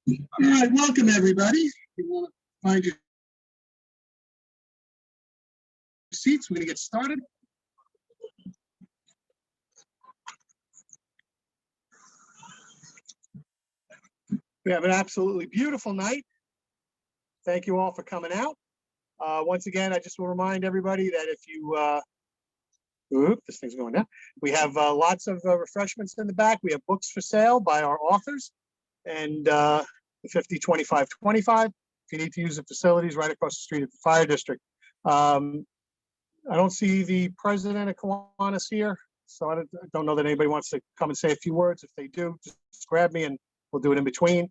All right, welcome everybody. You want to find your seats. We're going to get started. We have an absolutely beautiful night. Thank you all for coming out. Once again, I just will remind everybody that if you, this thing's going down. We have lots of refreshments in the back. We have books for sale by our authors, and the 50-25-25. If you need to use the facilities right across the street at the fire district. I don't see the president of Kiwanis here, so I don't know that anybody wants to come and say a few words. If they do, just grab me and we'll do it in between.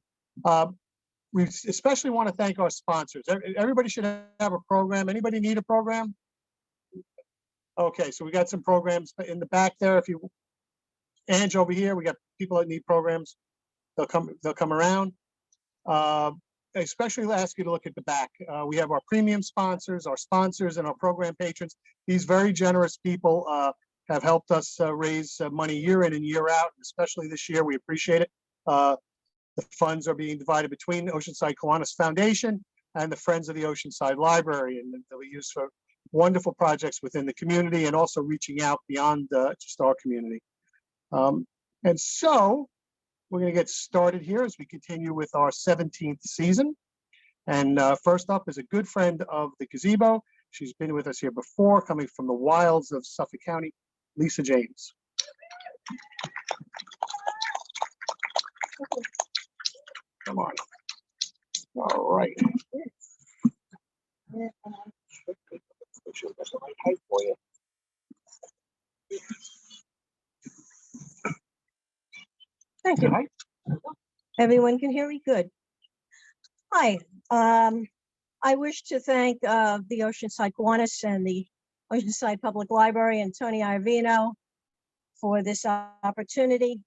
We especially want to thank our sponsors. Everybody should have a program. Anybody need a program? Okay, so we got some programs in the back there. If you, Ange over here, we got people that need programs. They'll come around. I especially ask you to look at the back. We have our premium sponsors, our sponsors, and our program patrons. These very generous people have helped us raise money year in and year out, especially this year. We appreciate it. The funds are being divided between Oceanside Kiwanis Foundation and the Friends of the Oceanside Library, and that we use for wonderful projects within the community and also reaching out beyond just our community. And so we're going to get started here as we continue with our 17th season. And first up is a good friend of the Gazebo. She's been with us here before, coming from the wilds of Suffolk County, Lisa James. Come on. All right. Thank you. Everyone can hear me good. Hi. I wish to thank the Oceanside Kiwanis and the Oceanside Public Library and Tony Savino for this opportunity.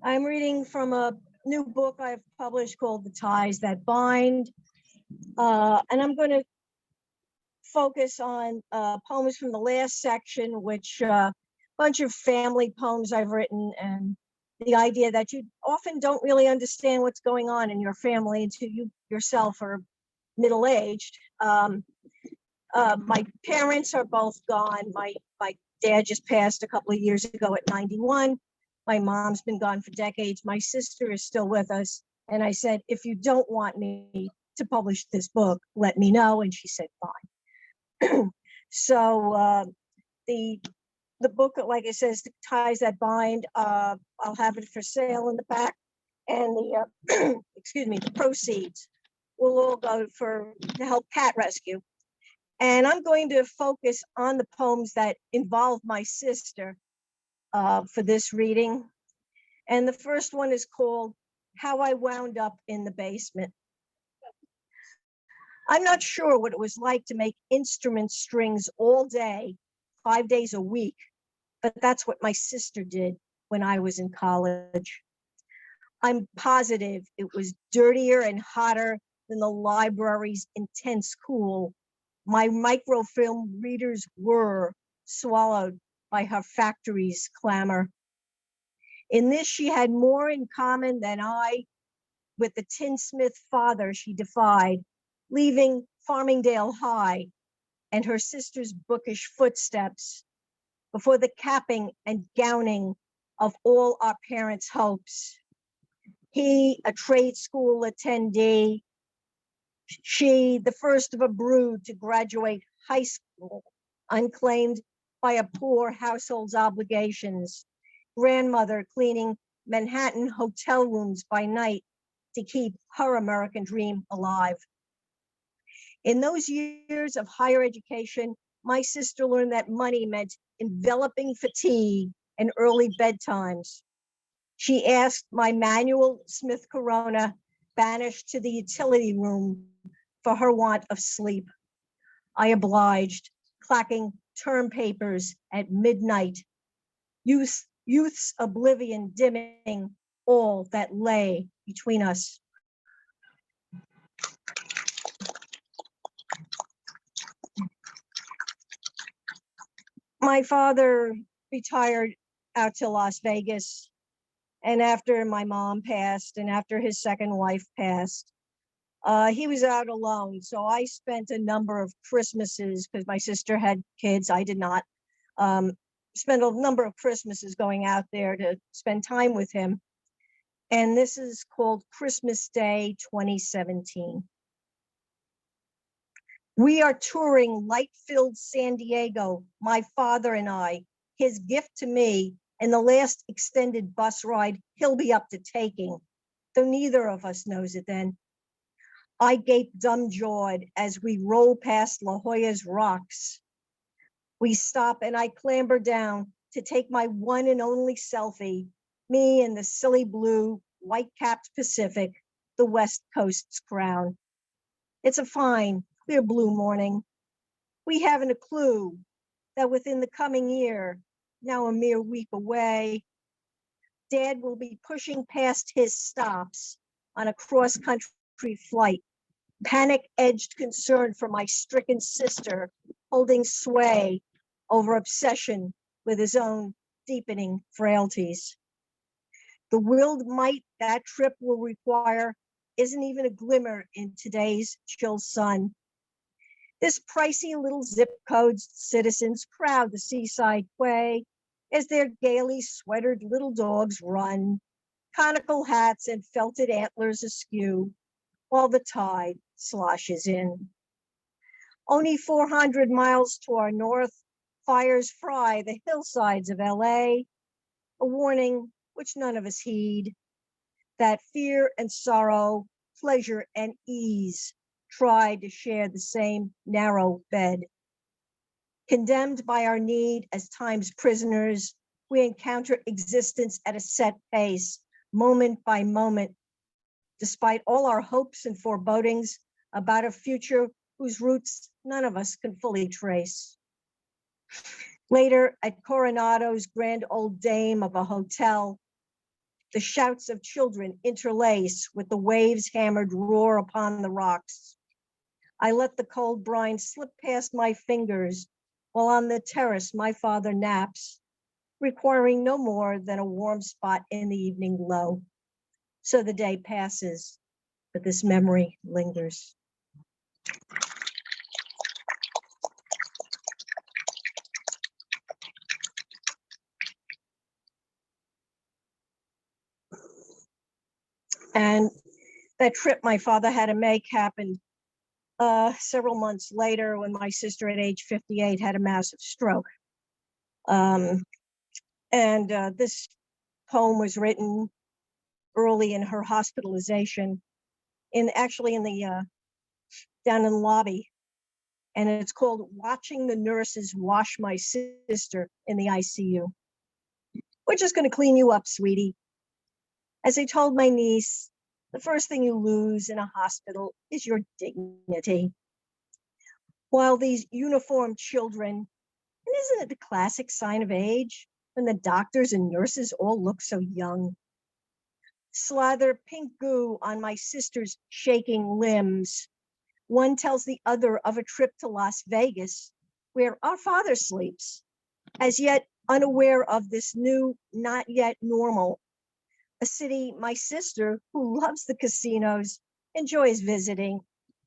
I'm reading from a new book I've published called The Ties That Bind. And I'm going to focus on poems from the last section, which bunch of family poems I've written, and the idea that you often don't really understand what's going on in your family until you yourself are middle-aged. My parents are both gone. My dad just passed a couple of years ago at 91. My mom's been gone for decades. My sister is still with us. And I said, if you don't want me to publish this book, let me know. And she said, fine. So the book, like it says, The Ties That Bind, I'll have it for sale in the back. And the, excuse me, the proceeds will all go to help cat rescue. And I'm going to focus on the poems that involve my sister for this reading. And the first one is called How I Wound Up in the Basement. I'm not sure what it was like to make instrument strings all day, 5 days a week, but that's what my sister did when I was in college. I'm positive it was dirtier and hotter than the library's intense cool. My microfilm readers were swallowed by her factory's clamor. In this, she had more in common than I with the tinsmith father she defied, leaving Farmingdale High and her sister's bookish footsteps before the capping and gowning of all our parents' hopes. He, a trade school attendee, she, the first of a brood to graduate high school, unclaimed by a poor household's obligations, grandmother cleaning Manhattan hotel rooms by night to keep her American dream alive. In those years of higher education, my sister learned that money meant enveloping fatigue and early bedtimes. She asked my Manuel Smith Corona banished to the utility room for her want of sleep. I obliged, clacking term papers at midnight, youth's oblivion dimming all that lay between us. My father retired out to Las Vegas, And after my mom passed and after his second wife passed, he was out alone. So I spent a number of Christmases, because my sister had kids, I did not, spent a number of Christmases going out there to spend time with him. And this is called Christmas Day 2017. We are touring light-filled San Diego, my father and I, his gift to me, and the last extended bus ride he'll be up to taking, though neither of us knows it then. I gape dumb-jawed as we roll past La Jolla's rocks. We stop and I clamber down to take my one and only selfie, me in the silly blue, white-capped Pacific, the West Coast's crown. It's a fine, clear blue morning. We haven't a clue that within the coming year, now a mere week away, Dad will be pushing past his stops on a cross-country flight, panic-edged concern for my stricken sister, holding sway over obsession with his own deepening frailties. The willed might that trip will require isn't even a glimmer in today's chill sun. This pricey little zip code's citizens crowd the seaside quay as their gaily sweatered little dogs run, conical hats and felted antlers askew, while the tide sloshes in. Only 400 miles to our north, fires fry the hillsides of LA, a warning which none of us heed, that fear and sorrow, pleasure and ease try to share the same narrow bed. Condemned by our need as time's prisoners, we encounter existence at a set pace, moment by moment, despite all our hopes and forebodings about a future whose roots none of us can fully trace. Later, at Coronado's grand old dame of a hotel, the shouts of children interlace with the waves' hammered roar upon the rocks. I let the cold brine slip past my fingers while on the terrace my father naps, requiring no more than a warm spot in the evening glow. So the day passes, but this memory lingers. And that trip my father had to make happened several months later when my sister at age 58 had a massive stroke. This poem was written early in her hospitalization, actually in the down in the lobby. And it's called Watching the Nurses Wash My Sister in the ICU. We're just gonna clean you up, sweetie. As I told my niece, the first thing you lose in a hospital is your dignity. While these uniformed children, and isn't it the classic sign of age when the doctors and nurses all look so young, slather pink goo on my sister's shaking limbs. One tells the other of a trip to Las Vegas, where our father sleeps, as yet unaware of this new, not yet normal. A city my sister, who loves the casinos, enjoys visiting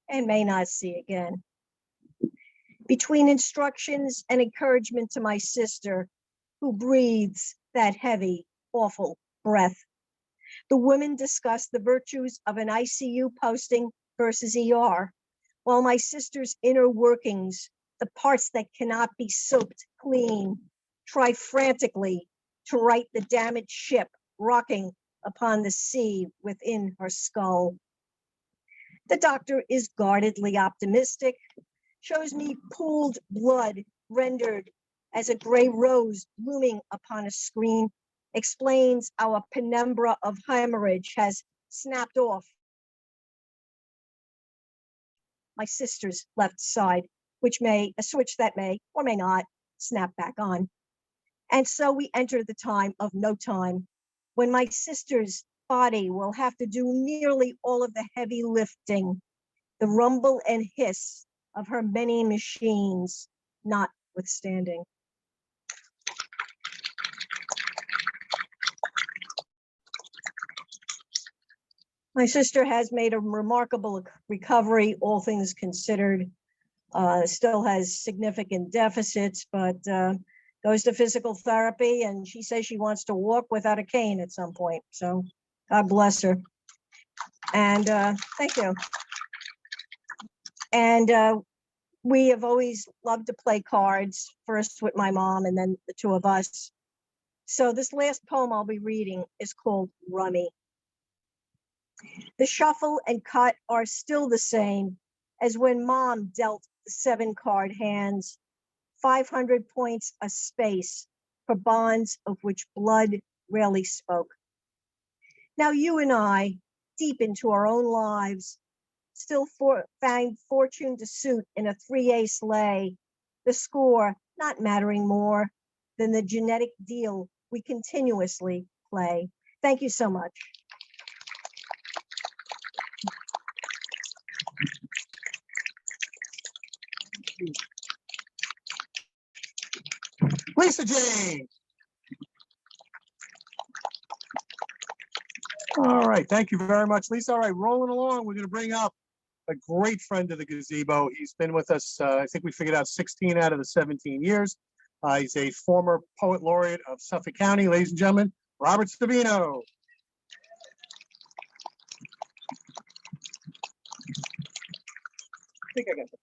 and may not see again. Between instructions and encouragement to my sister, who breathes that heavy, awful breath, the women discuss the virtues of an ICU posting versus ER, while my sister's inner workings, the parts that cannot be soaped clean, try frantically to right the damaged ship rocking upon the sea within her skull. The doctor is guardedly optimistic, shows me pooled blood rendered as a gray rose blooming upon a screen, explains our penumbra of hemorrhage has snapped off my sister's left side, a switch that may or may not snap back on. And so we enter the time of no time, when my sister's body will have to do nearly all of the heavy lifting, the rumble and hiss of her many machines notwithstanding. My sister has made a remarkable recovery, all things considered. Still has significant deficits, but goes to physical therapy, and she says she wants to walk without a cane at some point. So God bless her. And thank you. And we have always loved to play cards, first with my mom and then the two of us. So this last poem I'll be reading is called Rummy. The shuffle and cut are still the same as when mom dealt the 7-card hands, 500 points a space for bonds of which blood rarely spoke. Now you and I, deep into our own lives, still find fortune to suit in a 3-ace lay, the score not mattering more than the genetic deal we continuously play. Thank you so much. Lisa James. All right, thank you very much, Lisa. All right, rolling along, we're going to bring up a great friend of the Gazebo. He's been with us, I think we figured out 16 out of the 17 years. He's a former poet laureate of Suffolk County. Ladies and gentlemen, Robert Savino. I think I got that.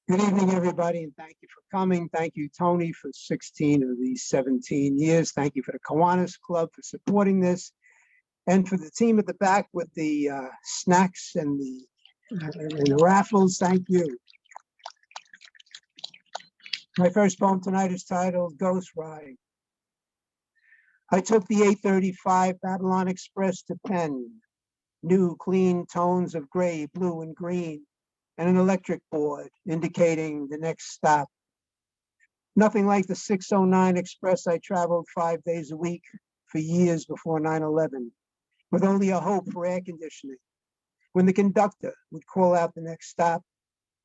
Good evening, everybody, and thank you for coming. Thank you, Tony, for 16 of these 17 years. Thank you for the Kiwanis Club for supporting this, and for the team at the back with the snacks and the raffles. Thank you. My first poem tonight is titled Ghost Ride. I took the 8:35 Babylon Express to Penn. New, clean tones of gray, blue, and green, and an electric board indicating the next stop. Nothing like the 609 Express I traveled 5 days a week for years before 9/11, with only a hope for air conditioning, when the conductor would call out the next stop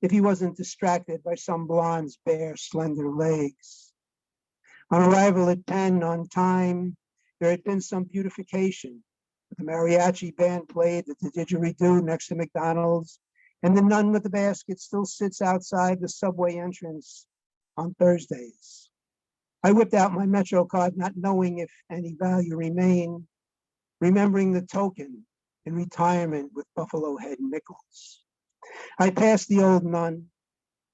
if he wasn't distracted by some blonde's bare, slender legs. On arrival at Penn on time, there had been some beautification. The mariachi band played the didgeridoo next to McDonald's, and the nun with the basket still sits outside the subway entrance on Thursdays. I whipped out my Metro card, not knowing if any value remained, remembering the token in retirement with Buffalo Head nickels. I passed the old nun,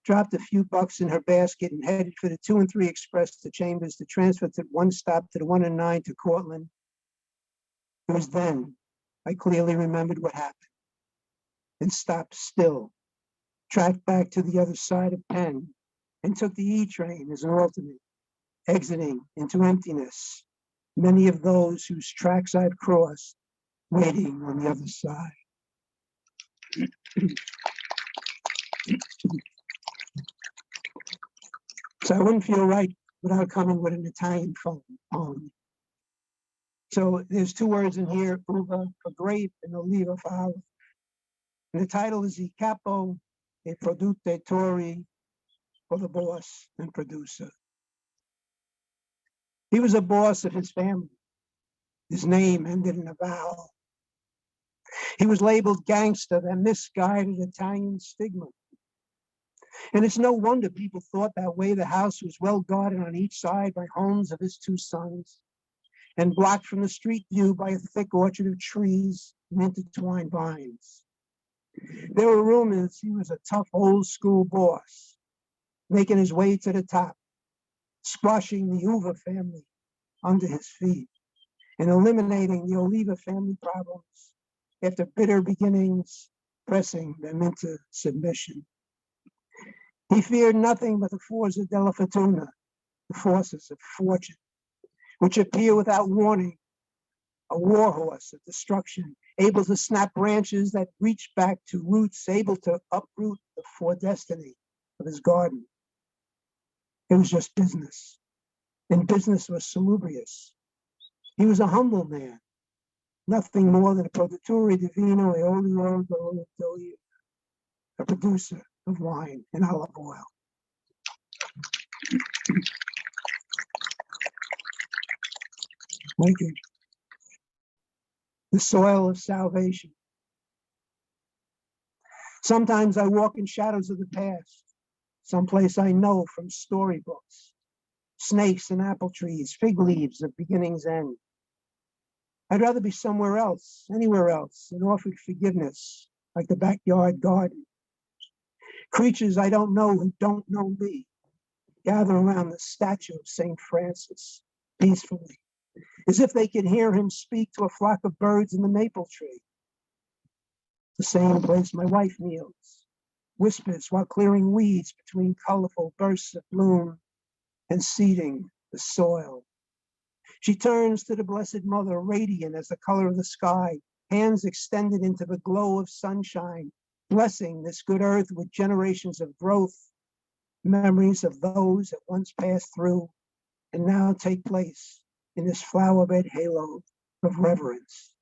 dropped a few bucks in her basket, and headed for the 2 and 3 Express to Chambers to transfer to one stop to the 1 and 9 to Cortland. It was then I clearly remembered what happened, and stopped still, tracked back to the other side of Penn, and took the E train as an alternate, exiting into emptiness, many of those whose tracks I've crossed, waiting on the other side. So I wouldn't feel right without coming with an Italian poem. So there's 2 words in here, uva for grape and oliva for olive. And the title is Il Capo e Produttore, for the boss and producer. He was a boss of his family. His name ended in a vowel. He was labeled gangster, that misguided Italian stigma. And it's no wonder people thought that way. The house was well guarded on each side by homes of his 2 sons, and blocked from the street view by a thick orchard of trees and intertwined vines. There were rumors he was a tough old school boss, making his way to the top, squashing the Uva family under his feet, and eliminating the Oliva family problems after bitter beginnings, pressing them into submission. He feared nothing but the Forza della Fortuna, the forces of fortune, which appear without warning, a warhorse of destruction, able to snap branches that reach back to roots, able to uproot the foredestiny of his garden. It was just business, and business was salubrious. He was a humble man, nothing more than a produttore di vino e olio d'oliva, a producer of wine and olive oil. Thank you. The soil of salvation. Sometimes I walk in shadows of the past, someplace I know from storybooks, snakes and apple trees, fig leaves of beginning's end. I'd rather be somewhere else, anywhere else, and offer forgiveness, like the backyard garden. Creatures I don't know who don't know me gather around the statue of St. Francis peacefully, as if they could hear him speak to a flock of birds in the maple tree. The same place my wife kneels, whispers while clearing weeds between colorful bursts of bloom and seeding the soil. She turns to the Blessed Mother, radiant as the color of the sky, hands extended into the glow of sunshine, blessing this good earth with generations of growth, memories of those that once passed through and now take place in this flower bed halo of reverence.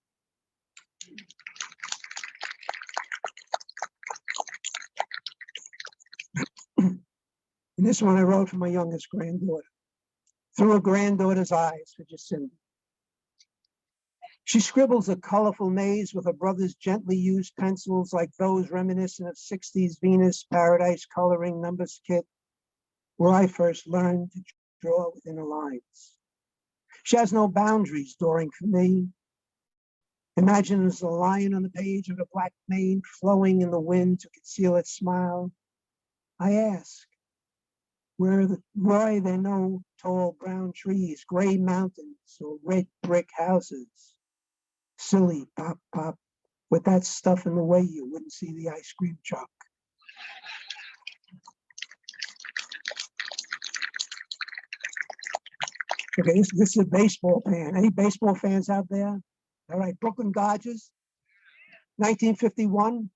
And this one I wrote for my youngest granddaughter, through a granddaughter's eyes for Jacinda. She scribbles a colorful maze with her brother's gently used pencils like those reminiscent of 60s Venus Paradise coloring numbers kit, where I first learned to draw within the lines. She has no boundaries drawing for me. Imagines a lion on the page with a black mane flowing in the wind to conceal its smile. I ask, why there no tall brown trees, gray mountains, or red brick houses? Silly pop pop, with that stuff in the way you wouldn't see the ice cream truck. Okay, this is a baseball fan. Any baseball fans out there? All right, Brooklyn Dodgers, 1951.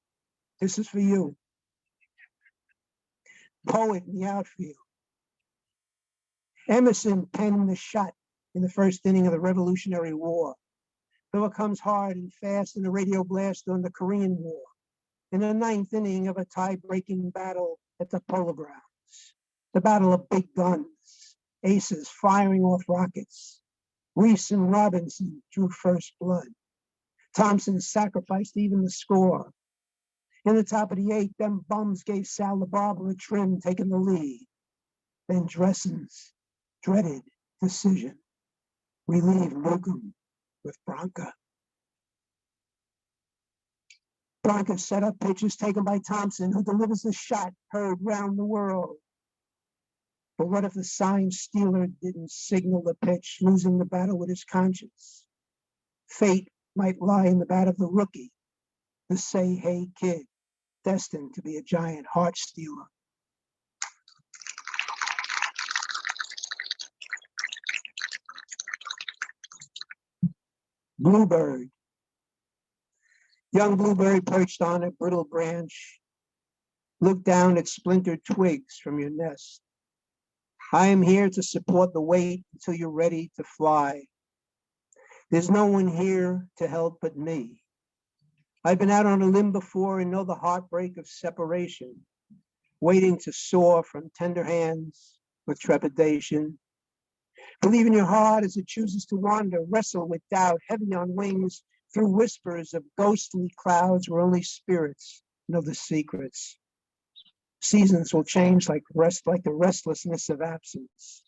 This is for you. Poet in the outfield. Emerson penned the shot in the first inning of the Revolutionary War. Though it comes hard and fast in the radio blast during the Korean War. In the ninth inning of a tie-breaking battle at the Polo Grounds. The battle of big guns, aces firing off rockets. Reese and Robinson drew first blood. Thompson sacrificed even the score. In the top of the eighth, them bums gave Sal the barber a trim, taking the lead. Then Dressen's dreaded decision relieved Newcomb with Bronca. Bronca set up pitches taken by Thompson, who delivers the shot heard round the world. But what if the sign stealer didn't signal the pitch, losing the battle with his conscience? Fate might lie in the bat of the rookie, the say-hey kid, destined to be a giant heart stealer. Bluebird. Young bluebird perched on a brittle branch. Look down at splintered twigs from your nest. I am here to support the weight until you're ready to fly. There's no one here to help but me. I've been out on a limb before and know the heartbreak of separation, waiting to soar from tender hands with trepidation. Believe in your heart as it chooses to wander, wrestle with doubt, heavy on wings, through whispers of ghostly clouds where only spirits know the secrets. Seasons will change like the restlessness of absence,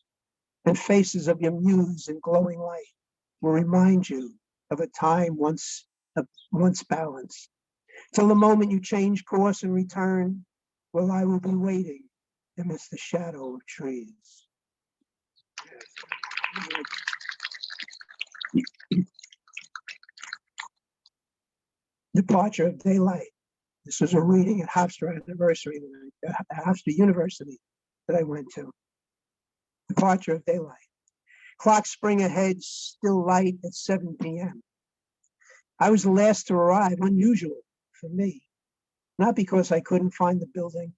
and faces of your muse in glowing light will remind you of a time once balanced. Till the moment you change course and return, well, I will be waiting amidst the shadow of trees. Departure of daylight. This was a reading at Hofstra University that I went to. Departure of daylight. Clock spring ahead, still light at 7 p.m. I was the last to arrive, unusual for me. Not because I couldn't find the building.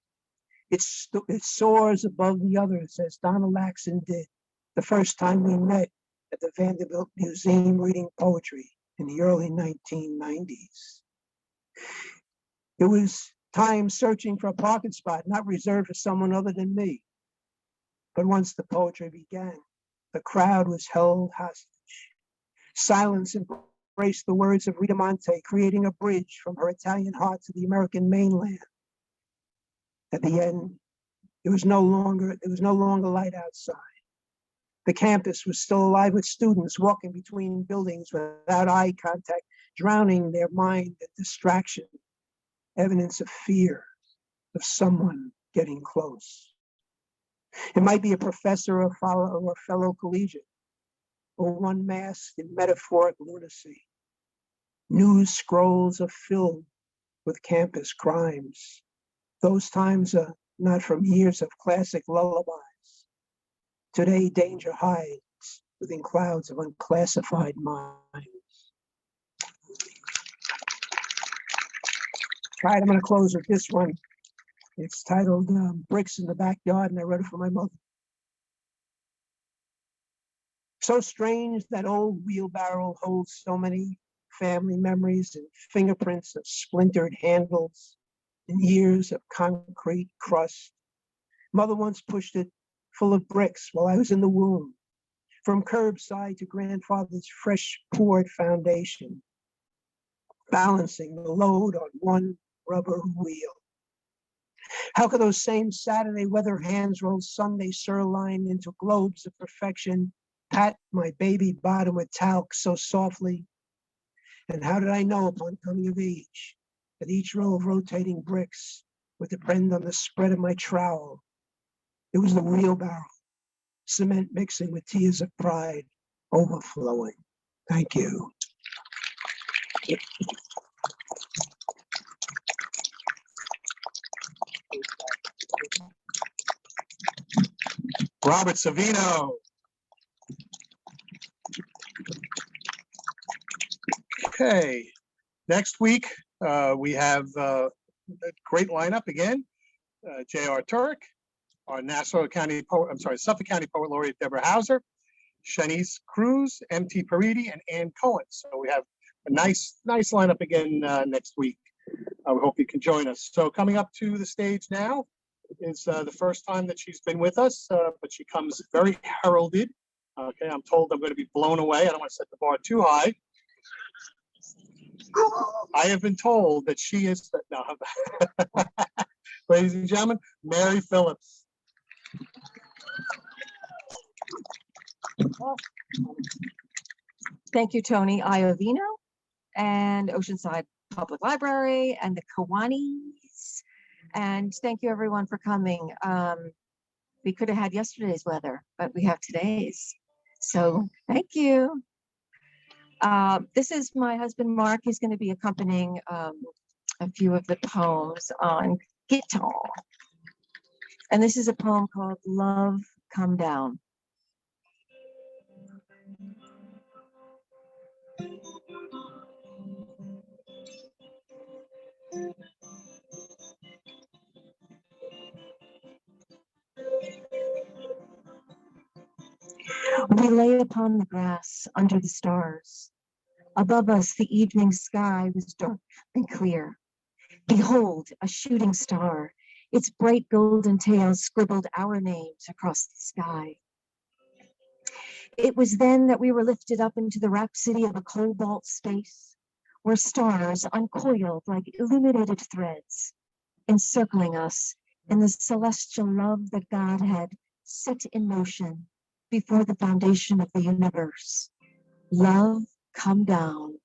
It soars above the others, as Donna Laxon did the first time we met at the Vanderbilt Museum reading poetry in the early 1990s. It was time searching for a parking spot, not reserved for someone other than me. But once the poetry began, the crowd was held hostage. Silence embraced the words of Rita Monte, creating a bridge from her Italian heart to the American mainland. At the end, there was no longer light outside. The campus was still alive with students walking between buildings without eye contact, drowning their mind in distraction, evidence of fear, of someone getting close. It might be a professor or a fellow collegiate, or one masked in metaphoric lunacy. News scrolls are filled with campus crimes. Those times are not from years of classic lullabies. Today, danger hides within clouds of unclassified minds. All right, I'm going to close with this one. It's titled Bricks in the Backyard, and I wrote it for my mother. So strange that old wheelbarrow holds so many family memories and fingerprints of splintered handles and years of concrete crust. Mother once pushed it full of bricks while I was in the womb, from curbside to grandfather's fresh poured foundation, balancing the load on one rubber wheel. How could those same Saturday weather hands roll Sunday sirloin into globes of perfection, pat my baby bottom with talc so softly? And how did I know upon coming of age that each row of rotating bricks would depend on the spread of my trowel? It was the wheelbarrow, cement mixing with tears of pride, overflowing. Thank you. Robert Savino. Okay, next week we have a great lineup again. J.R. Turk, our Suffolk County Poet Laureate Deborah Hauser, Shanice Cruz, M.T. Paridi, and Ann Cohen. So we have a nice lineup again next week. We hope you can join us. So coming up to the stage now is the first time that she's been with us, but she comes very heralded. Okay, I'm told I'm going to be blown away. I don't want to set the bar too high. I have been told that she is, no. Ladies and gentlemen, Mary Phillips. Thank you, Tony Iovino and Oceanside Public Library and the Kiwanis. And thank you everyone for coming. We could have had yesterday's weather, but we have today's. So thank you. This is my husband, Mark. He's going to be accompanying a few of the poems on guitar. And this is a poem called Love Come Down. We lay upon the grass under the stars. Above us, the evening sky was dark and clear. Behold, a shooting star. Its bright golden tail scribbled our names across the sky. It was then that we were lifted up into the rhapsody of a cobalt space, where stars uncoiled like illuminated threads, encircling us in the celestial love that God had set in motion before the foundation of the universe. Love come down.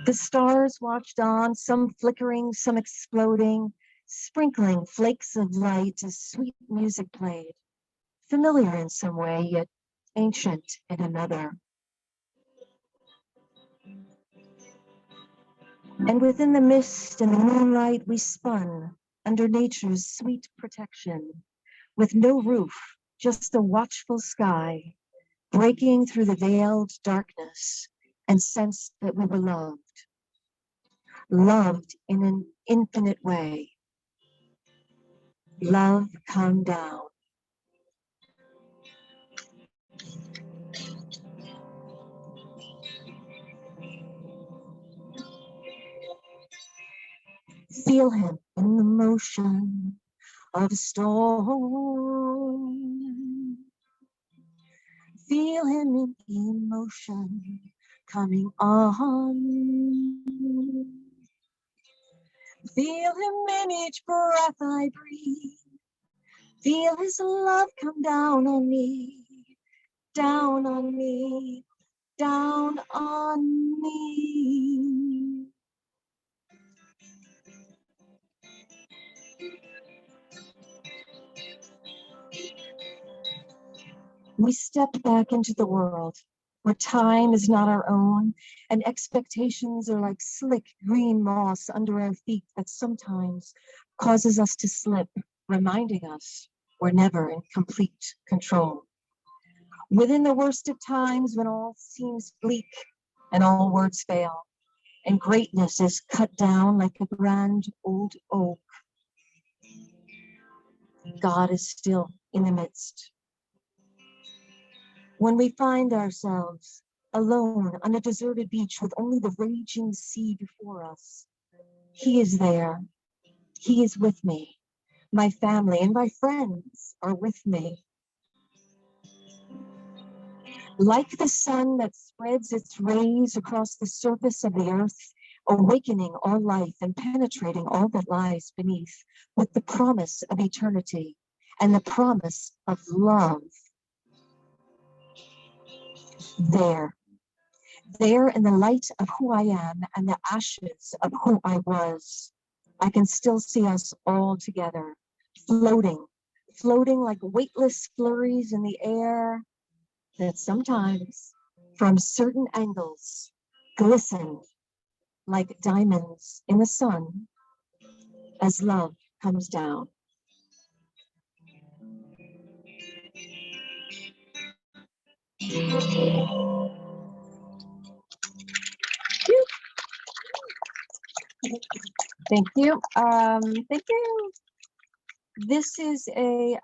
The stars watched on, some flickering, some exploding, sprinkling flakes of light as sweet music played, familiar in some way, yet ancient in another. And within the mist and the moonlight, we spun under nature's sweet protection, with no roof, just a watchful sky, breaking through the veiled darkness, and sensed that we were loved in an infinite way. Love come down. Feel him in the motion of storm. Feel him in emotion coming on. Feel him in each breath I breathe. Feel his love come down on me, down on me, down on me. We stepped back into the world where time is not our own and expectations are like slick green moss under our feet that sometimes causes us to slip, reminding us we're never in complete control. Within the worst of times when all seems bleak and all words fail, and greatness is cut down like a grand old oak, God is still in the midst. When we find ourselves alone on a deserted beach with only the raging sea before us, He is there. He is with me. My family and my friends are with me. Like the sun that spreads its rays across the surface of the earth, awakening all life and penetrating all that lies beneath, with the promise of eternity and the promise of love. There in the light of who I am and the ashes of who I was, I can still see us all together, floating like weightless flurries in the air that sometimes, from certain angles, glisten like diamonds in the sun as love comes down. Thank you. Thank you. This is a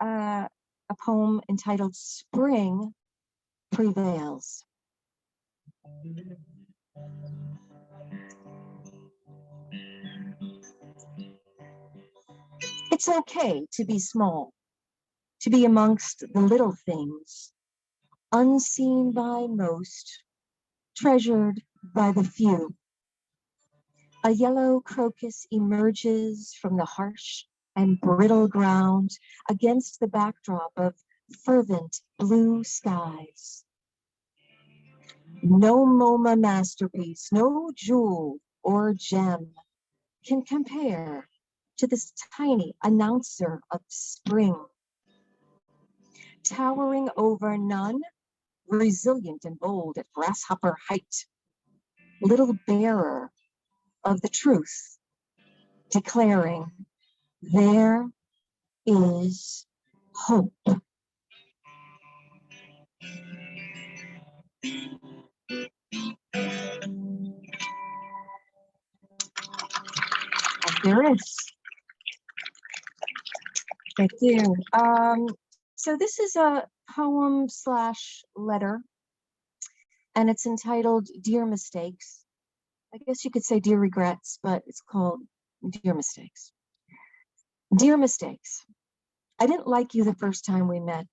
poem entitled Spring Prevails. It's okay to be small, to be amongst the little things, unseen by most, treasured by the few. A yellow crocus emerges from the harsh and brittle ground against the backdrop of fervent blue skies. No MoMA masterpiece, no jewel or gem can compare to this tiny announcer of spring. Towering over none, resilient and bold at grasshopper height, little bearer of the truth, declaring there is hope. There is. Thank you. So this is a poem / letter, and it's entitled Dear Mistakes. I guess you could say Dear Regrets, but it's called Dear Mistakes. Dear Mistakes, I didn't like you the first time we met,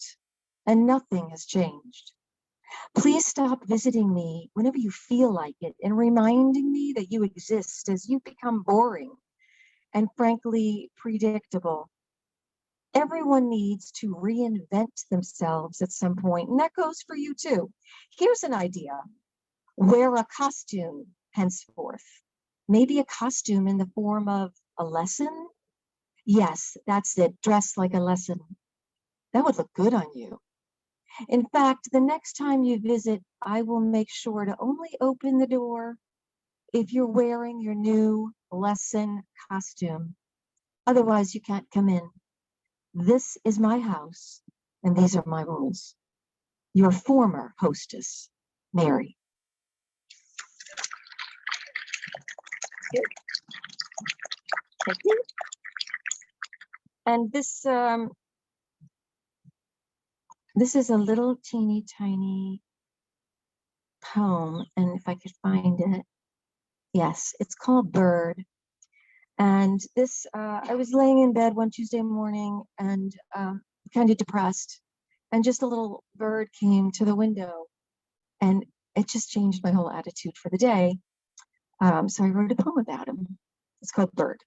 and nothing has changed. Please stop visiting me whenever you feel like it and reminding me that you exist as you become boring and frankly predictable. Everyone needs to reinvent themselves at some point, and that goes for you too. Here's an idea. Wear a costume henceforth. Maybe a costume in the form of a lesson? Yes, that's it. Dress like a lesson. That would look good on you. In fact, the next time you visit, I will make sure to only open the door if you're wearing your new lesson costume. Otherwise, you can't come in. This is my house, and these are my rules. Your former hostess, Mary. Thank you. And this is a little teeny tiny poem, and if I could find it, yes, it's called Bird. And this, I was laying in bed one Tuesday morning and kind of depressed, and just a little bird came to the window, and it just changed my whole attitude for the day. So I wrote a poem about him. It's called Bird.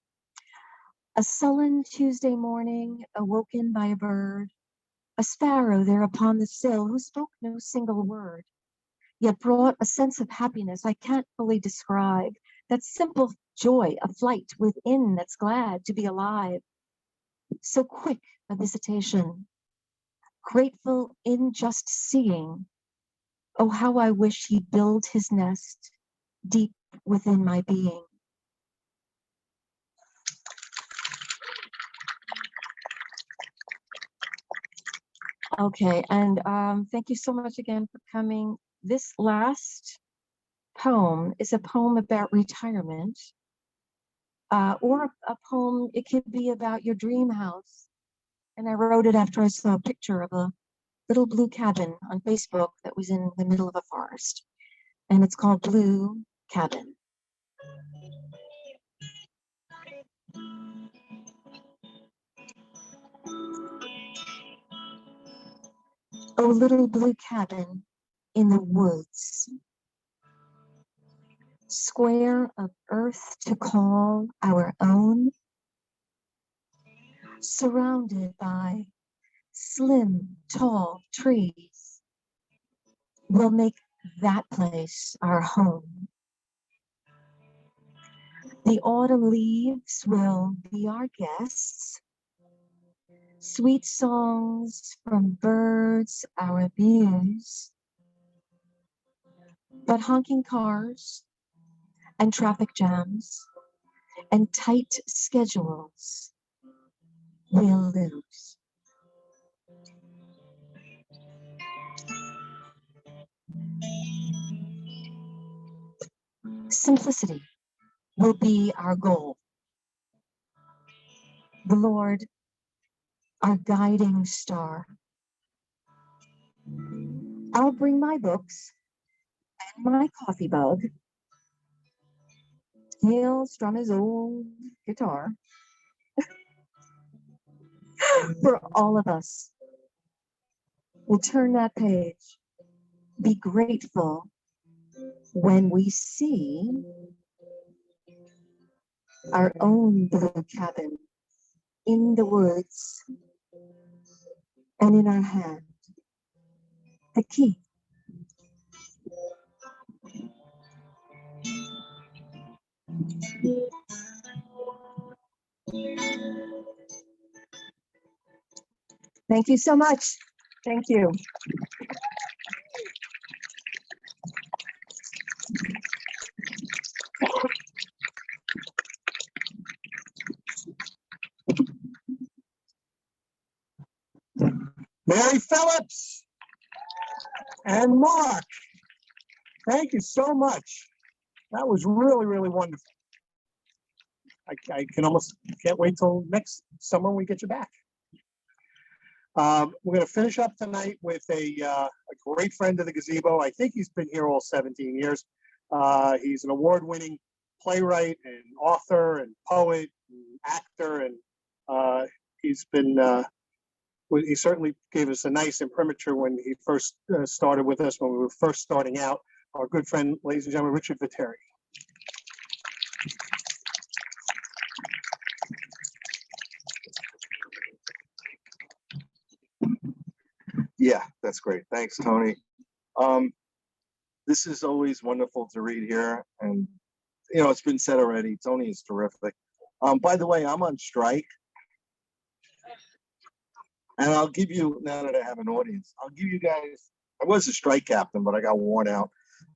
A sullen Tuesday morning, awoken by a bird, a sparrow there upon the sill who spoke no single word, yet brought a sense of happiness I can't fully describe, that simple joy of flight within that's glad to be alive. So quick a visitation, grateful in just seeing. Oh, how I wish he'd build his nest deep within my being. Okay, and thank you so much again for coming. This last poem is a poem about retirement, or a poem, it could be about your dream house. And I wrote it after I saw a picture of a little blue cabin on Facebook that was in the middle of a forest. And it's called Blue Cabin. Oh, little blue cabin in the woods, square of earth to call our own, surrounded by slim, tall trees. We'll make that place our home. The autumn leaves will be our guests. Sweet songs from birds, our muse. But honking cars and traffic jams and tight schedules we'll lose. Simplicity will be our goal. The Lord, our guiding star. I'll bring my books and my coffee mug. He'll strum his old guitar. For all of us, we'll turn that page. Be grateful when we see our own blue cabin in the woods, and in our hand, the key. Thank you so much. Thank you. Mary Phillips and Mark, thank you so much. That was really, really wonderful. I can't wait till next summer when we get you back. We're going to finish up tonight with a great friend of the Gazebo. I think he's been here all 17 years. He's an award-winning playwright and author and poet and actor, and he certainly gave us a nice imprimatur when he first started with us, when we were first starting out. Our good friend, ladies and gentlemen, Richard Vetere. Yeah, that's great. Thanks, Tony. This is always wonderful to read here. And, you know, it's been said already, Tony is terrific. By the way, I'm on strike. And I'll give you, now that I have an audience, I'll give you guys, I was a strike captain, but I got worn out.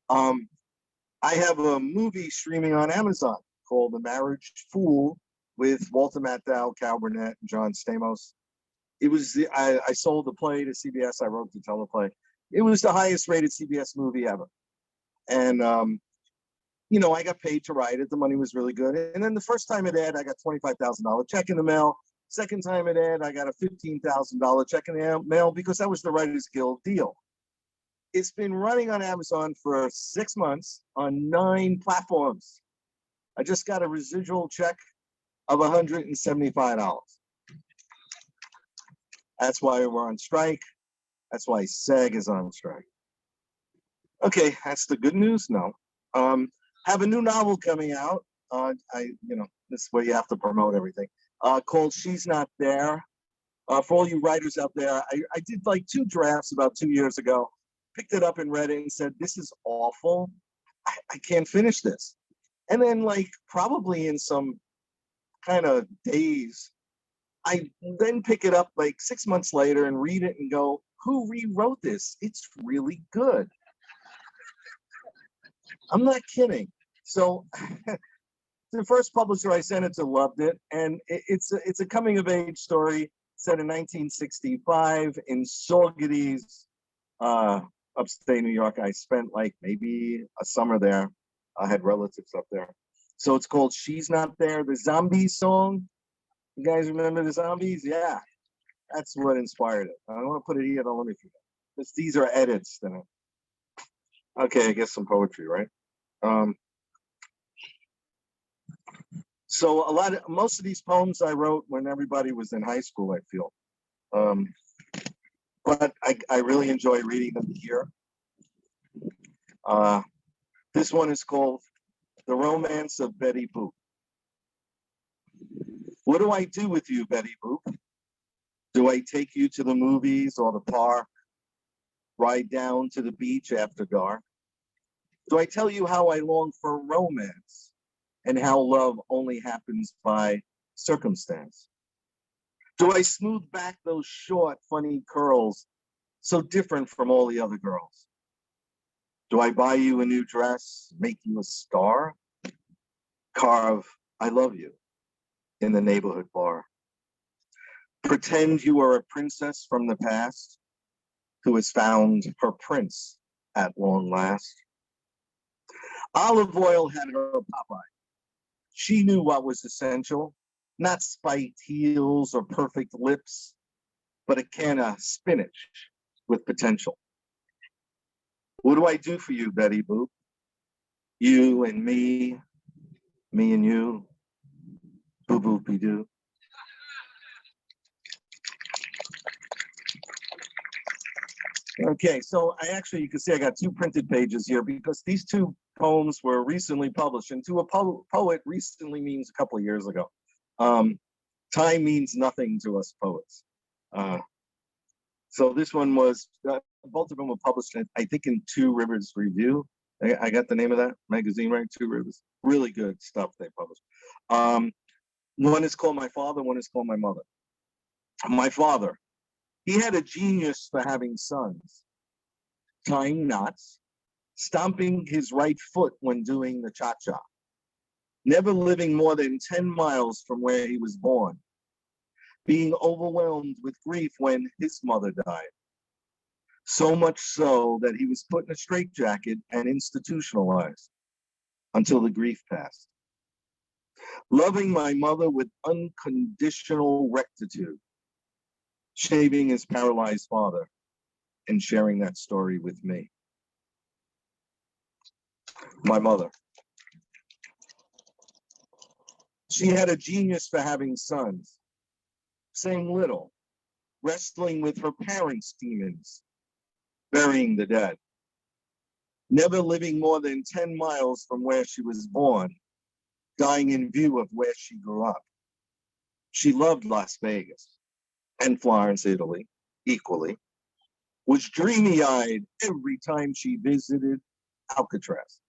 I have a movie streaming on Amazon called The Marriage Fool with Walter Matthau, Cal Burnett, and John Stamos. It was I sold the play to CBS. I wrote the teleplay. It was the highest rated CBS movie ever. And, you know, I got paid to write it. The money was really good. And then the first time it aired, I got $25,000 check in the mail. Second time it aired, I got a $15,000 check in the mail because that was the Writers Guild deal. It's been running on Amazon for 6 months on 9 platforms. I just got a residual check of $175. That's why we're on strike. That's why SAG is on strike. Okay, that's the good news. No, have a new novel coming out. This is where you have to promote everything. Called "She's Not There." For all you writers out there, I did like 2 drafts about 2 years ago. Picked it up and read it and said, "This is awful. I can't finish this." And then, like, probably in some kind of days, I then pick it up like 6 months later and read it and go, "Who rewrote this? It's really good." I'm not kidding. So the first publisher I sent it to loved it, and it's a coming of age story set in 1965 in Saugerties, upstate New York. I spent like maybe a summer there. I had relatives up there. So it's called "She's Not There." The Zombies song. You guys remember the Zombies? Yeah, that's what inspired it. I don't want to put it here. Don't let me forget. These are edits. Then. Okay, I guess some poetry, right? So most of these poems I wrote when everybody was in high school, I feel. But I really enjoy reading them here. This one is called "The Romance of Betty Boop." What do I do with you, Betty Boop? Do I take you to the movies or the park? Ride down to the beach after dark? Do I tell you how I long for romance and how love only happens by circumstance? Do I smooth back those short, funny curls so different from all the other girls? Do I buy you a new dress, make you a star? Carve "I love you" in the neighborhood bar? Pretend you are a princess from the past who has found her prince at long last? Olive oil had her Popeye. She knew what was essential, not spiked heels or perfect lips, but a can of spinach with potential. What do I do for you, Betty Boop? You and me and you, boo boopy doo. Okay, so you can see I got 2 printed pages here because these 2 poems were recently published, and to a poet, recently means a couple of years ago. Time means nothing to us poets. So this one was, both of them were published, I think, in Two Rivers Review. I got the name of that magazine right, Two Rivers. Really good stuff they published. One is called "My Father," one is called "My Mother." My father, he had a genius for having sons, tying knots, stomping his right foot when doing the cha-cha, never living more than 10 miles from where he was born, being overwhelmed with grief when his mother died. So much so that he was put in a straitjacket and institutionalized until the grief passed. Loving my mother with unconditional rectitude, shaving his paralyzed father, and sharing that story with me. My mother. She had a genius for having sons, saying little, wrestling with her parents' demons, burying the dead, never living more than 10 miles from where she was born, dying in view of where she grew up. She loved Las Vegas and Florence, Italy, equally, was dreamy-eyed every time she visited Alcatraz.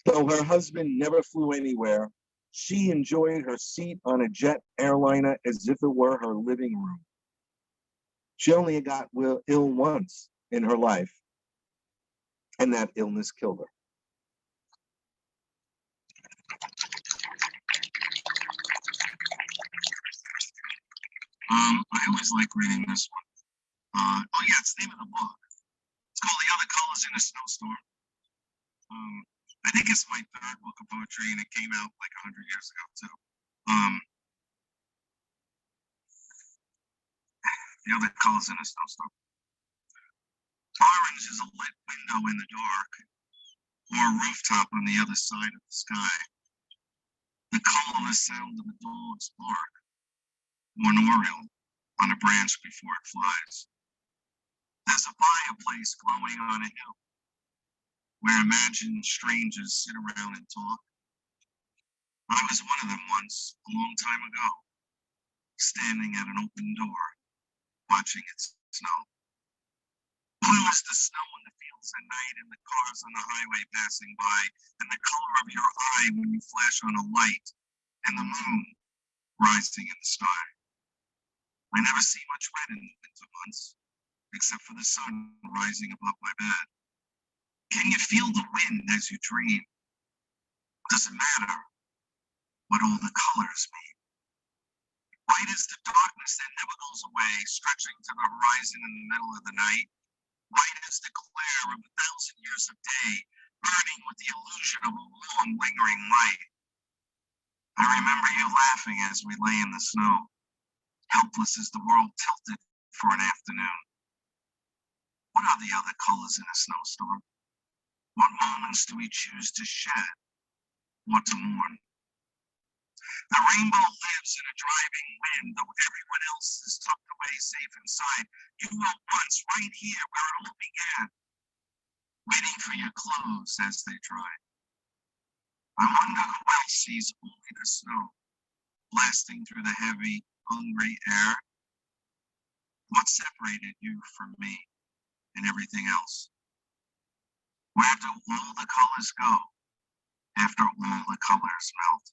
Though her husband never flew anywhere, she enjoyed her seat on a jet airliner as if it were her living room. She only got ill once in her life, and that illness killed her. I always like reading this one. It's the name of the book. It's called "The Other Colors in a Snowstorm." I think it's my 3rd book of poetry, and it came out like 100 years ago too. The other colors in a snowstorm. Orange is a lit window in the dark, or a rooftop on the other side of the sky. The colorless sound of a dog's bark, or an oriole on a branch before it flies. There's a fireplace glowing on a hill where imagined strangers sit around and talk. I was one of them once, a long time ago, standing at an open door, watching it snow. Blue as the snow in the fields at night and the cars on the highway passing by, and the color of your eye when you flash on a light, and the moon rising in the sky. I never see much red in the winter months, except for the sun rising above my bed. Can you feel the wind as you dream? Does it matter what all the colors mean? White is the darkness that never goes away, stretching to the horizon in the middle of the night. White is the glare of 1,000 years of day, burning with the illusion of a long, lingering light. I remember you laughing as we lay in the snow, helpless as the world tilted for an afternoon. What are the other colors in a snowstorm? What moments do we choose to shed? What to mourn? The rainbow lives in a driving wind, though everyone else is tucked away safe inside. You were once right here where it all began, waiting for your clothes as they dried. I wonder who else sees only the snow, blasting through the heavy, hungry air. What separated you from me and everything else? Where do all the colors go after all the colors melt?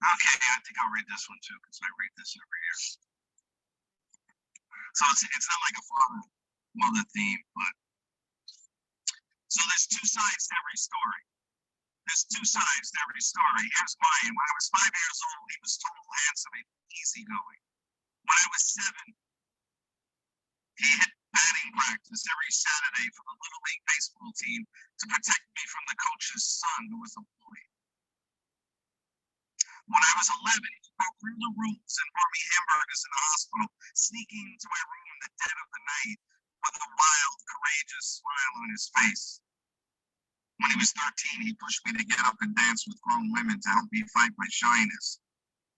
Okay, I think I'll read this one too, because I read this every year. So it's not like a father-mother theme, but so there's two sides to every story. There's two sides to every story. Here's mine. When I was 5 years old, he was tall, handsome, and easygoing. When I was 7, he had batting practice every Saturday for the Little League baseball team to protect me from the coach's son, who was a bully. When I was 11, he broke through the rules and brought me hamburgers in the hospital, sneaking into my room in the dead of the night with a wild, courageous smile on his face. When he was 13, he pushed me to get up and dance with grown women to help me fight my shyness.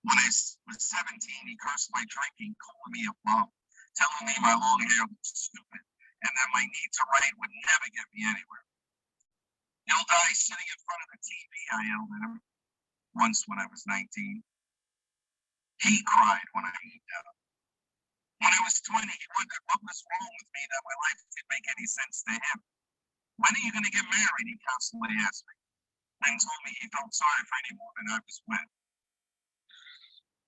When I was 17, he cursed my drinking, calling me a bum, telling me my long hair was stupid, and that my need to write would never get me anywhere. You'll die sitting in front of the TV, I yelled at him. Once when I was 19. He cried when I moved out. When I was 20, he wondered what was wrong with me, that my life didn't make any sense to him. When are you going to get married? He constantly asked me. Then told me he felt sorry for any woman I was with.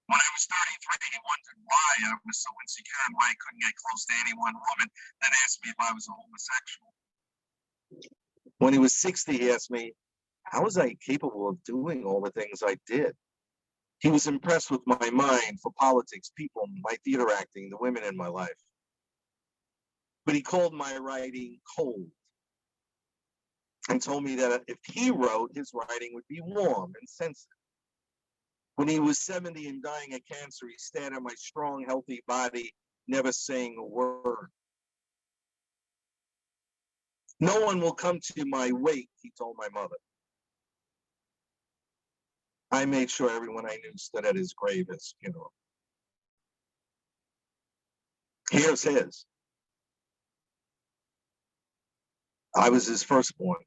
When I was 33, he wondered why I was so insecure and why I couldn't get close to any one woman, then asked me if I was a homosexual. When he was 60, he asked me, how was I capable of doing all the things I did? He was impressed with my mind for politics, people, my theater acting, the women in my life. But he called my writing cold and told me that if he wrote, his writing would be warm and sensitive. When he was 70 and dying of cancer, he stared at my strong, healthy body, never saying a word. No one will come to my wake, he told my mother. I made sure everyone I knew stood at his grave at his funeral. Here's his. I was his firstborn,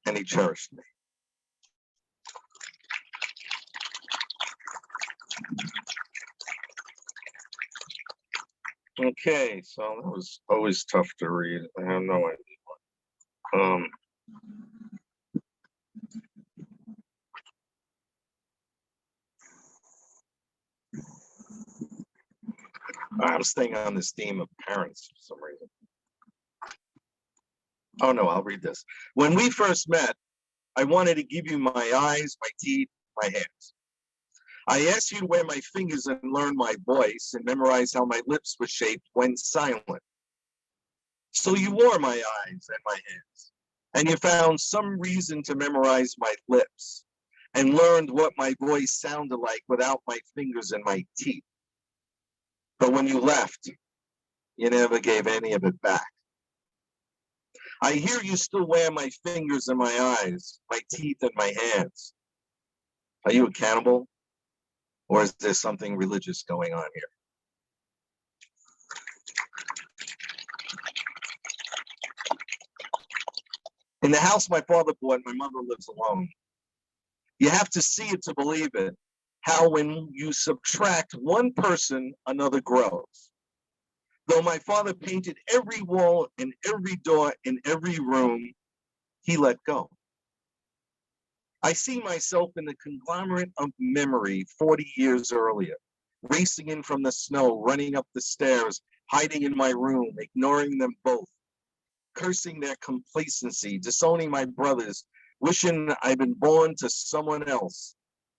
and he cherished me. Okay, so that was always tough to read. I have no idea. I'm staying on this theme of parents for some reason. Oh no, I'll read this. When we first met, I wanted to give you my eyes, my teeth, my hands. I asked you to wear my fingers and learn my voice and memorize how my lips were shaped when silent. So you wore my eyes and my hands, and you found some reason to memorize my lips and learned what my voice sounded like without my fingers and my teeth. But when you left, You never gave any of it back. I hear you still wear my fingers in my eyes, my teeth in my hands. Are you a cannibal? Or is there something religious going on here? In the house my father bought, my mother lives alone. You have to see it to believe it. How when you subtract one person, another grows. Though my father painted every wall and every door in every room, he let go. I see myself in the conglomerate of memory 40 years earlier, racing in from the snow, running up the stairs, hiding in my room, ignoring them both, cursing their complacency, disowning my brothers, wishing I'd been born to someone else,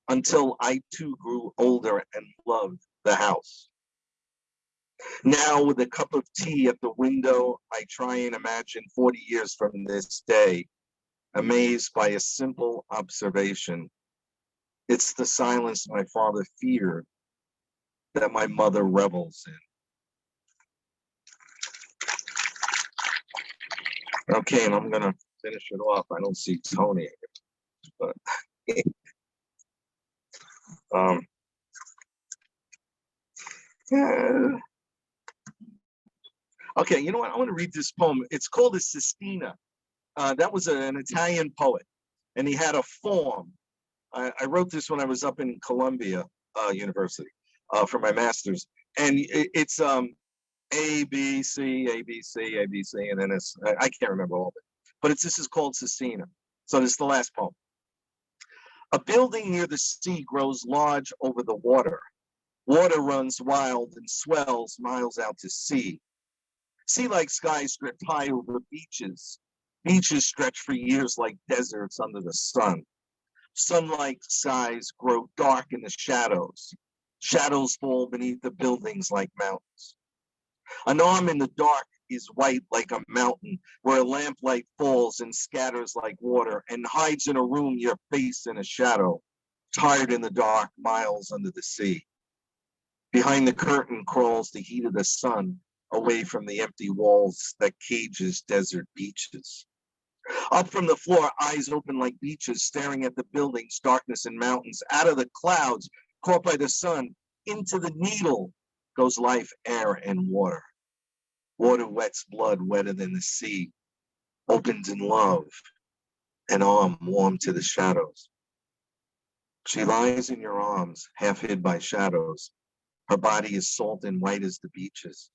until I too grew older and loved the house. Now, with a cup of tea at the window, I try and imagine 40 years from this day, amazed by a simple observation. It's the silence my father feared that my mother revels in. Okay, and I'm gonna finish it off. I don't see Tony, but yeah. Okay, you know what? I want to read this poem. It's called a Sistina. That was an Italian poet, and he had a form. I wrote this when I was up in Columbia University for my master's, and it's A B C A B C A B C, and then it's I can't remember all of it, but this is called Sistina. So this is the last poem. A building near the sea grows large over the water. Water runs wild and swells miles out to sea. Sea-like skies drift high over beaches. Beaches stretch for years like deserts under the sun. Sun-like skies grow dark in the shadows. Shadows fall beneath the buildings like mountains. An arm in the dark is white like a mountain, where a lamplight falls and scatters like water and hides in a room your face in a shadow, tired in the dark miles under the sea. Behind the curtain crawls the heat of the sun, away from the empty walls that cages desert beaches. Up from the floor, eyes open like beaches, staring at the buildings, darkness and mountains. Out of the clouds, caught by the sun, into the needle goes life, air, and water. Water wets blood wetter than the sea, opens in love, an arm warm to the shadows. She lies in your arms, half hid by shadows. Her body is salt and white as the beaches.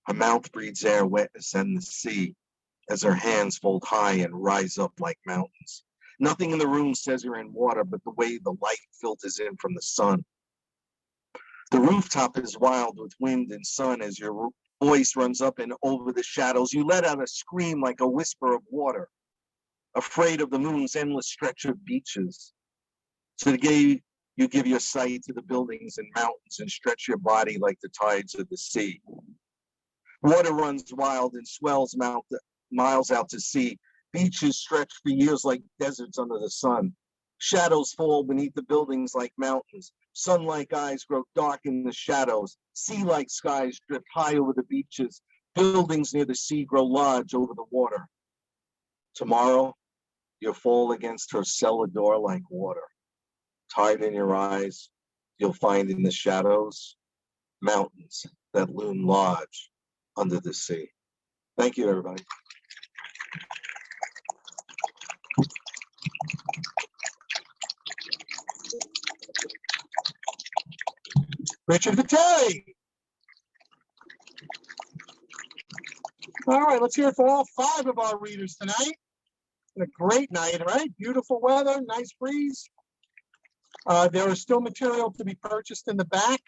Her mouth breathes air wet as in the sea, as her hands fold high and rise up like mountains. Nothing in the room says you're in water, but the way the light filters in from the sun. The rooftop is wild with wind and sun as your voice runs up and over the shadows. You let out a scream like a whisper of water, afraid of the moon's endless stretch of beaches. So you give your sight to the buildings and mountains and stretch your body like the tides of the sea. Water runs wild and swells miles out to sea. Beaches stretch for years like deserts under the sun. Shadows fall beneath the buildings like mountains. Sun-like eyes grow dark in the shadows. Sea-like skies drift high over the beaches. Buildings near the sea grow large over the water. Tomorrow, you'll fall against her cellar door like water. Tied in your eyes, you'll find in the shadows mountains that loom large under the sea. Thank you, everybody. Richard Vetere. All right, let's hear it for all 5 of our readers tonight. A great night, right? Beautiful weather, nice breeze. There is still material to be purchased in the back.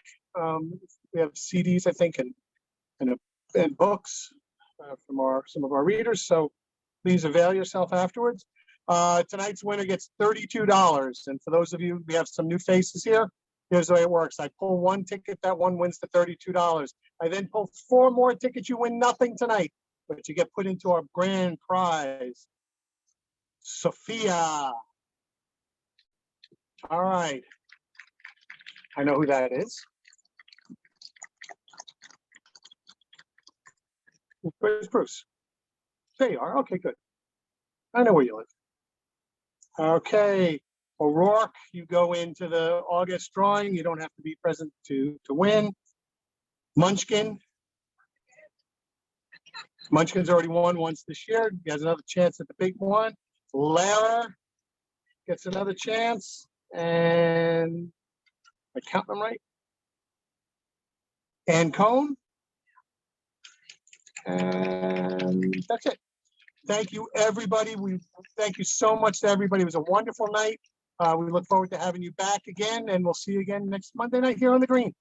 We have CDs, I think, and books from some of our readers. So please avail yourself afterwards. Tonight's winner gets $32. And for those of you, we have some new faces here. Here's the way it works. I pull one ticket, that one wins the $32. I then pull 4 more tickets. You win nothing tonight, but you get put into our grand prize. Sophia. All right. I know who that is. Where's Bruce? There you are. Okay, good. I know where you live. Okay, O'Rourke, you go into the August drawing. You don't have to be present to win. Munchkin. Munchkin's already won once this year. He has another chance at the big one. Lara gets another chance. And I count them right. And Cone. And that's it. Thank you, everybody. We thank you so much to everybody. It was a wonderful night. We look forward to having you back again, and we'll see you again next Monday night here on the Green.